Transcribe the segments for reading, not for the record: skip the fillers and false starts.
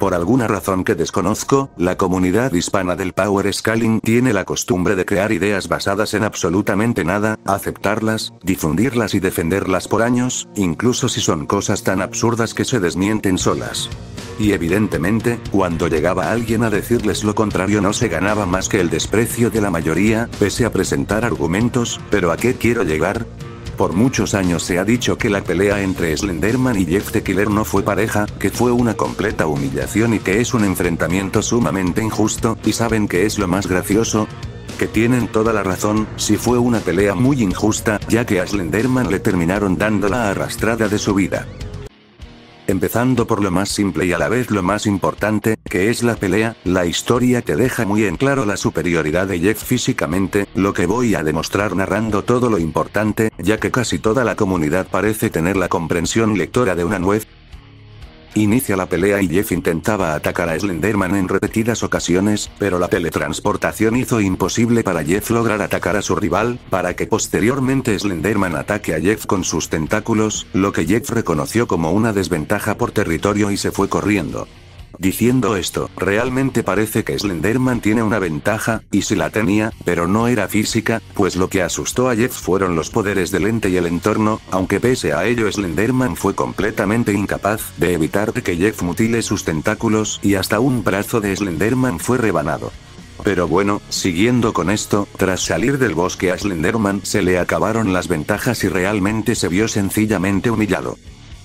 Por alguna razón que desconozco, la comunidad hispana del Power Scaling tiene la costumbre de crear ideas basadas en absolutamente nada, aceptarlas, difundirlas y defenderlas por años, incluso si son cosas tan absurdas que se desmienten solas. Y evidentemente, cuando llegaba alguien a decirles lo contrario no se ganaba más que el desprecio de la mayoría, pese a presentar argumentos, pero ¿a qué quiero llegar? Por muchos años se ha dicho que la pelea entre Slenderman y Jeff the Killer no fue pareja, que fue una completa humillación y que es un enfrentamiento sumamente injusto, ¿y saben qué es lo más gracioso? Que tienen toda la razón, si fue una pelea muy injusta, ya que a Slenderman le terminaron dando la arrastrada de su vida. Empezando por lo más simple y a la vez lo más importante, que es la pelea, la historia te deja muy en claro la superioridad de Jeff físicamente, lo que voy a demostrar narrando todo lo importante, ya que casi toda la comunidad parece tener la comprensión lectora de una nuez. Inicia la pelea y Jeff intentaba atacar a Slenderman en repetidas ocasiones, pero la teletransportación hizo imposible para Jeff lograr atacar a su rival, para que posteriormente Slenderman ataque a Jeff con sus tentáculos, lo que Jeff reconoció como una desventaja por territorio y se fue corriendo. Diciendo esto, realmente parece que Slenderman tiene una ventaja, y sí la tenía, pero no era física, pues lo que asustó a Jeff fueron los poderes del ente y el entorno, aunque pese a ello Slenderman fue completamente incapaz de evitar que Jeff mutile sus tentáculos y hasta un brazo de Slenderman fue rebanado. Pero bueno, siguiendo con esto, tras salir del bosque a Slenderman se le acabaron las ventajas y realmente se vio sencillamente humillado.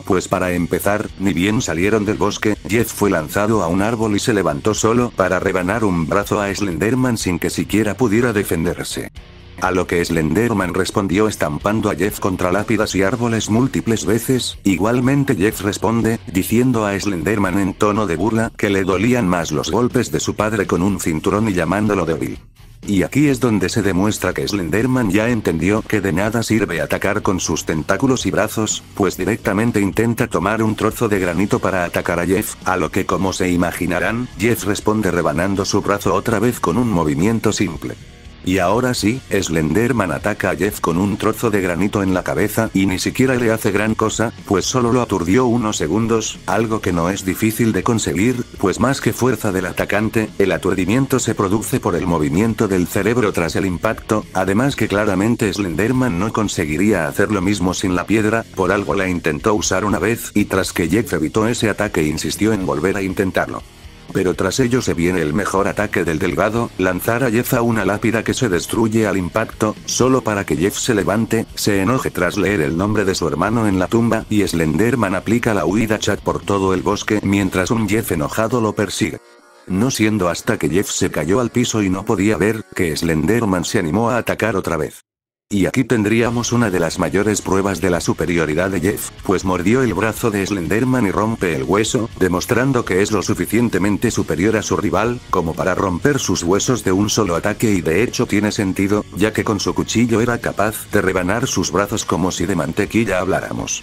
Pues para empezar, ni bien salieron del bosque, Jeff fue lanzado a un árbol y se levantó solo para rebanar un brazo a Slenderman sin que siquiera pudiera defenderse. A lo que Slenderman respondió estampando a Jeff contra lápidas y árboles múltiples veces, igualmente Jeff responde, diciendo a Slenderman en tono de burla que le dolían más los golpes de su padre con un cinturón y llamándolo débil. Y aquí es donde se demuestra que Slenderman ya entendió que de nada sirve atacar con sus tentáculos y brazos, pues directamente intenta tomar un trozo de granito para atacar a Jeff, a lo que como se imaginarán, Jeff responde rebanando su brazo otra vez con un movimiento simple. Y ahora sí, Slenderman ataca a Jeff con un trozo de granito en la cabeza y ni siquiera le hace gran cosa, pues solo lo aturdió unos segundos, algo que no es difícil de conseguir, pues más que fuerza del atacante, el aturdimiento se produce por el movimiento del cerebro tras el impacto, además que claramente Slenderman no conseguiría hacer lo mismo sin la piedra, por algo la intentó usar una vez y tras que Jeff evitó ese ataque insistió en volver a intentarlo. Pero tras ello se viene el mejor ataque del delgado, lanzar a Jeff a una lápida que se destruye al impacto, solo para que Jeff se levante, se enoje tras leer el nombre de su hermano en la tumba y Slenderman aplica la huida chat por todo el bosque mientras un Jeff enojado lo persigue. No siendo hasta que Jeff se cayó al piso y no podía ver, que Slenderman se animó a atacar otra vez. Y aquí tendríamos una de las mayores pruebas de la superioridad de Jeff, pues mordió el brazo de Slenderman y rompe el hueso, demostrando que es lo suficientemente superior a su rival, como para romper sus huesos de un solo ataque y de hecho tiene sentido, ya que con su cuchillo era capaz de rebanar sus brazos como si de mantequilla habláramos.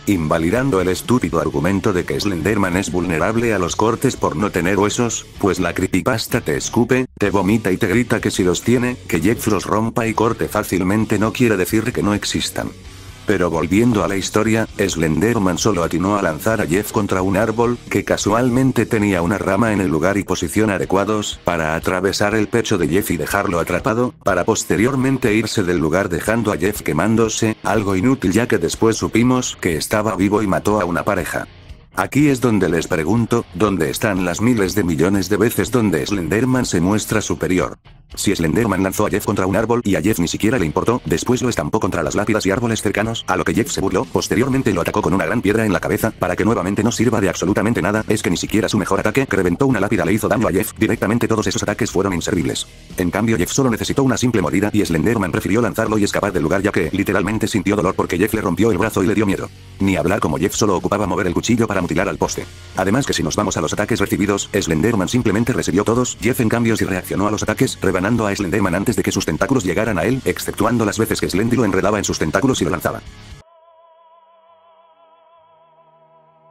Invalidando el estúpido argumento de que Slenderman es vulnerable a los cortes por no tener huesos, pues la creepypasta te escupe, te vomita y te grita que si los tiene, que Jeff los rompa y corte fácilmente no quiere decir que no existan. Pero volviendo a la historia, Slenderman solo atinó a lanzar a Jeff contra un árbol, que casualmente tenía una rama en el lugar y posición adecuados, para atravesar el pecho de Jeff y dejarlo atrapado, para posteriormente irse del lugar dejando a Jeff quemándose, algo inútil ya que después supimos que estaba vivo y mató a una pareja. Aquí es donde les pregunto, ¿dónde están las miles de millones de veces donde Slenderman se muestra superior? Si Slenderman lanzó a Jeff contra un árbol y a Jeff ni siquiera le importó, después lo estampó contra las lápidas y árboles cercanos, a lo que Jeff se burló, posteriormente lo atacó con una gran piedra en la cabeza, para que nuevamente no sirva de absolutamente nada, es que ni siquiera su mejor ataque, que reventó una lápida le hizo daño a Jeff, directamente todos esos ataques fueron inservibles. En cambio Jeff solo necesitó una simple mordida y Slenderman prefirió lanzarlo y escapar del lugar ya que, literalmente sintió dolor porque Jeff le rompió el brazo y le dio miedo. Ni hablar como Jeff solo ocupaba mover el cuchillo para mutilar al poste. Además que si nos vamos a los ataques recibidos, Slenderman simplemente recibió todos, Jeff en cambio sí reaccionó a los ataques, rebanando a Slenderman antes de que sus tentáculos llegaran a él, exceptuando las veces que Slendy lo enredaba en sus tentáculos y lo lanzaba.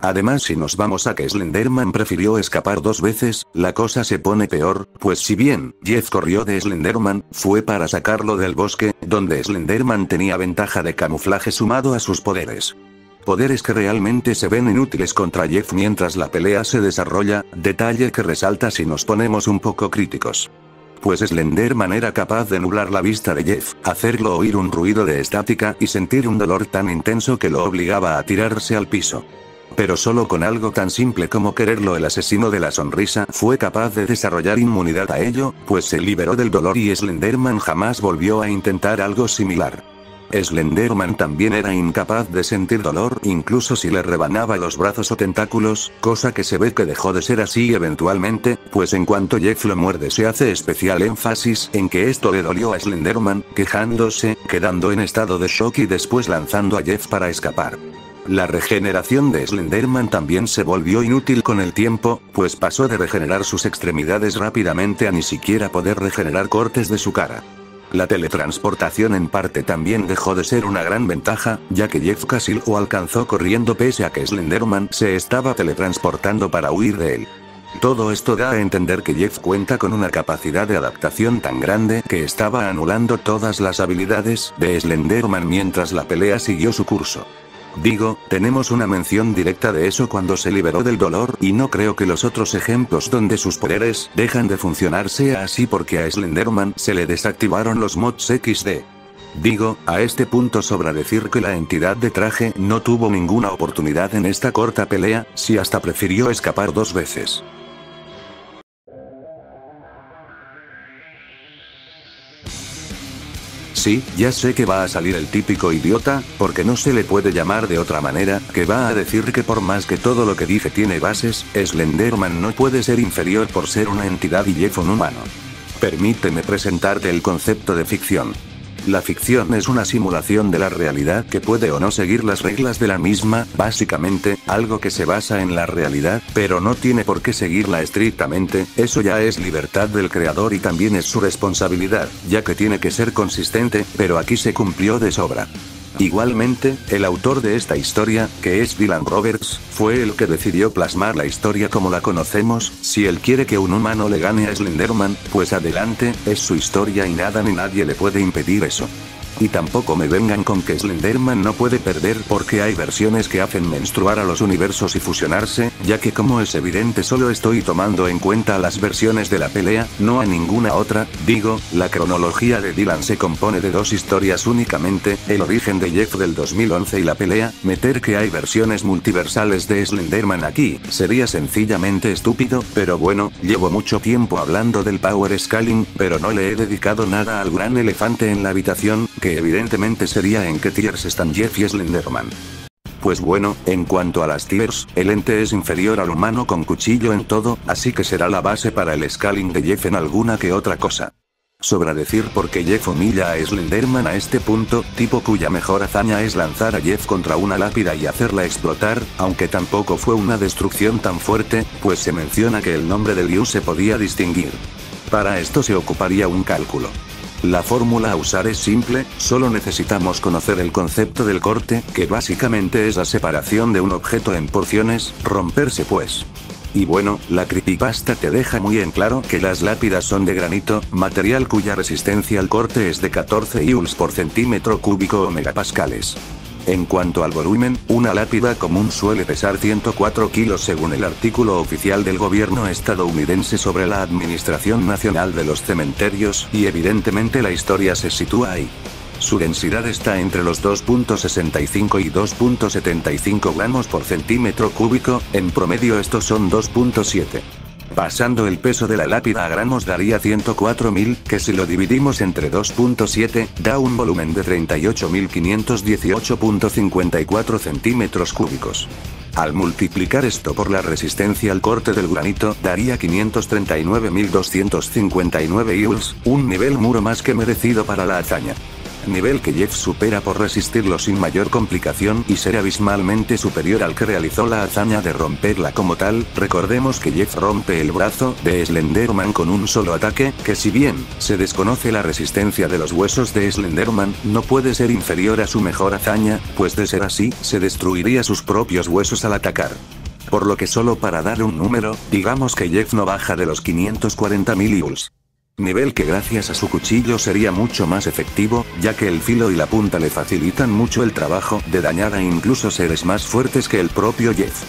Además si nos vamos a que Slenderman prefirió escapar 2 veces, la cosa se pone peor, pues si bien Jeff corrió de Slenderman, fue para sacarlo del bosque, donde Slenderman tenía ventaja de camuflaje sumado a sus poderes. poderes que realmente se ven inútiles contra Jeff mientras la pelea se desarrolla, detalle que resalta si nos ponemos un poco críticos. Pues Slenderman era capaz de nublar la vista de Jeff, hacerlo oír un ruido de estática y sentir un dolor tan intenso que lo obligaba a tirarse al piso. Pero solo con algo tan simple como quererlo el asesino de la sonrisa fue capaz de desarrollar inmunidad a ello, pues se liberó del dolor y Slenderman jamás volvió a intentar algo similar. Slenderman también era incapaz de sentir dolor incluso si le rebanaba los brazos o tentáculos, cosa que se ve que dejó de ser así eventualmente, pues en cuanto Jeff lo muerde se hace especial énfasis en que esto le dolió a Slenderman, quejándose, quedando en estado de shock y después lanzando a Jeff para escapar. La regeneración de Slenderman también se volvió inútil con el tiempo, pues pasó de regenerar sus extremidades rápidamente a ni siquiera poder regenerar cortes de su cara. La teletransportación en parte también dejó de ser una gran ventaja, ya que Jeff casi lo alcanzó corriendo pese a que Slenderman se estaba teletransportando para huir de él. Todo esto da a entender que Jeff cuenta con una capacidad de adaptación tan grande que estaba anulando todas las habilidades de Slenderman mientras la pelea siguió su curso. Digo, tenemos una mención directa de eso cuando se liberó del dolor y no creo que los otros ejemplos donde sus poderes dejan de funcionar sea así porque a Slenderman se le desactivaron los mods XD. Digo, a este punto sobra decir que la entidad de traje no tuvo ninguna oportunidad en esta corta pelea, si hasta prefirió escapar 2 veces. Sí, ya sé que va a salir el típico idiota, porque no se le puede llamar de otra manera, que va a decir que por más que todo lo que dije tiene bases, Slenderman no puede ser inferior por ser una entidad y Jeff un humano. Permíteme presentarte el concepto de ficción. La ficción es una simulación de la realidad que puede o no seguir las reglas de la misma, básicamente, algo que se basa en la realidad, pero no tiene por qué seguirla estrictamente, eso ya es libertad del creador y también es su responsabilidad, ya que tiene que ser consistente, pero aquí se cumplió de sobra. Igualmente, el autor de esta historia, que es Dylan Roberts, fue el que decidió plasmar la historia como la conocemos. Si él quiere que un humano le gane a Slenderman, pues adelante, es su historia y nada ni nadie le puede impedir eso. Y tampoco me vengan con que Slenderman no puede perder porque hay versiones que hacen menstruar a los universos y fusionarse, ya que como es evidente solo estoy tomando en cuenta las versiones de la pelea, no a ninguna otra. Digo, la cronología de Dylan se compone de 2 historias únicamente, el origen de Jeff del 2011 y la pelea. Meter que hay versiones multiversales de Slenderman aquí sería sencillamente estúpido, pero bueno, llevo mucho tiempo hablando del power scaling, pero no le he dedicado nada al gran elefante en la habitación, que evidentemente sería en qué tiers están Jeff y Slenderman. Pues bueno, en cuanto a las tiers, el ente es inferior al humano con cuchillo en todo, así que será la base para el scaling de Jeff en alguna que otra cosa. Sobra decir por qué Jeff humilla a Slenderman a este punto, tipo cuya mejor hazaña es lanzar a Jeff contra una lápida y hacerla explotar, aunque tampoco fue una destrucción tan fuerte, pues se menciona que el nombre del dios se podía distinguir. Para esto se ocuparía un cálculo. La fórmula a usar es simple, solo necesitamos conocer el concepto del corte, que básicamente es la separación de un objeto en porciones, romperse pues. Y bueno, la creepypasta te deja muy en claro que las lápidas son de granito, material cuya resistencia al corte es de 14 joules por centímetro cúbico o megapascales. En cuanto al volumen, una lápida común suele pesar 104 kilos según el artículo oficial del gobierno estadounidense sobre la Administración Nacional de los Cementerios, y evidentemente la historia se sitúa ahí. Su densidad está entre los 2.65 y 2.75 gramos por centímetro cúbico, en promedio estos son 2.7. Pasando el peso de la lápida a gramos daría 104.000, que si lo dividimos entre 2.7, da un volumen de 38.518.54 centímetros cúbicos. Al multiplicar esto por la resistencia al corte del granito, daría 539.259 joules, un nivel muro más que merecido para la hazaña. Nivel que Jeff supera por resistirlo sin mayor complicación y ser abismalmente superior al que realizó la hazaña de romperla como tal. Recordemos que Jeff rompe el brazo de Slenderman con un solo ataque, que si bien se desconoce la resistencia de los huesos de Slenderman, no puede ser inferior a su mejor hazaña, pues de ser así, se destruiría sus propios huesos al atacar. Por lo que solo para dar un número, digamos que Jeff no baja de los 540.000 joules. Nivel que gracias a su cuchillo sería mucho más efectivo, ya que el filo y la punta le facilitan mucho el trabajo de dañar a incluso seres más fuertes que el propio Jeff.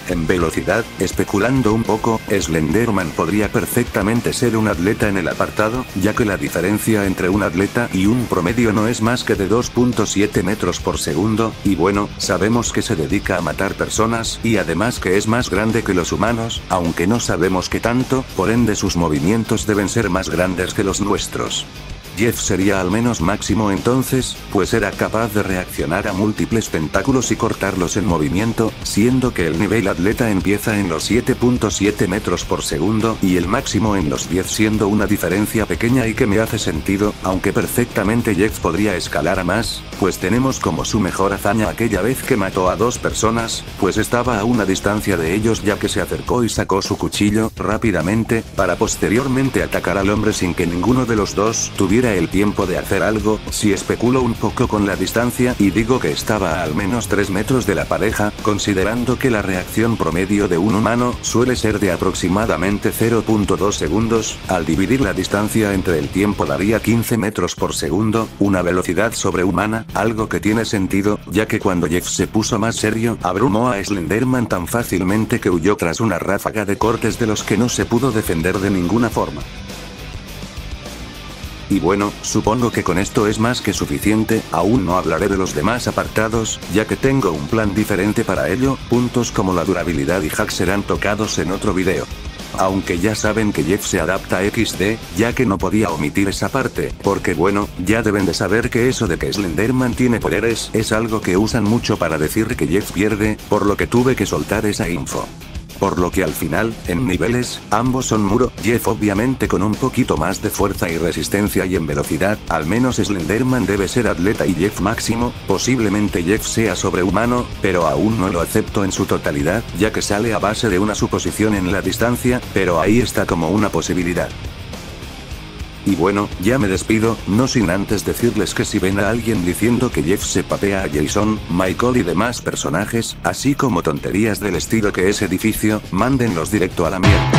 En velocidad, especulando un poco, Slenderman podría perfectamente ser un atleta en el apartado, ya que la diferencia entre un atleta y un promedio no es más que de 2.7 metros por segundo, y bueno, sabemos que se dedica a matar personas, y además que es más grande que los humanos, aunque no sabemos qué tanto, por ende sus movimientos deben ser más grandes que los nuestros. Jeff sería al menos máximo entonces, pues era capaz de reaccionar a múltiples tentáculos y cortarlos en movimiento, siendo que el nivel atleta empieza en los 7.7 metros por segundo y el máximo en los 10, siendo una diferencia pequeña y que me hace sentido, aunque perfectamente Jeff podría escalar a más, pues tenemos como su mejor hazaña aquella vez que mató a 2 personas, pues estaba a una distancia de ellos ya que se acercó y sacó su cuchillo rápidamente, para posteriormente atacar al hombre sin que ninguno de los dos tuviera el tiempo de hacer algo. Si especulo un poco con la distancia y digo que estaba a al menos 3 metros de la pareja, considerando que la reacción promedio de un humano suele ser de aproximadamente 0.2 segundos, al dividir la distancia entre el tiempo daría 15 metros por segundo, una velocidad sobrehumana, algo que tiene sentido, ya que cuando Jeff se puso más serio, abrumó a Slenderman tan fácilmente que huyó tras una ráfaga de cortes de los que no se pudo defender de ninguna forma. Y bueno, supongo que con esto es más que suficiente, aún no hablaré de los demás apartados, ya que tengo un plan diferente para ello, puntos como la durabilidad y hack serán tocados en otro video. Aunque ya saben que Jeff se adapta a XD, ya que no podía omitir esa parte, porque bueno, ya deben de saber que eso de que Slenderman tiene poderes es algo que usan mucho para decir que Jeff pierde, por lo que tuve que soltar esa info. Por lo que al final, en niveles, ambos son muro, Jeff obviamente con un poquito más de fuerza y resistencia y en velocidad, al menos Slenderman debe ser atleta y Jeff máximo, posiblemente Jeff sea sobrehumano, pero aún no lo acepto en su totalidad, ya que sale a base de una suposición en la distancia, pero ahí está como una posibilidad. Y bueno, ya me despido, no sin antes decirles que si ven a alguien diciendo que Jeff se papea a Jason, Michael y demás personajes, así como tonterías del estilo que es edificio, mándenlos directo a la mierda.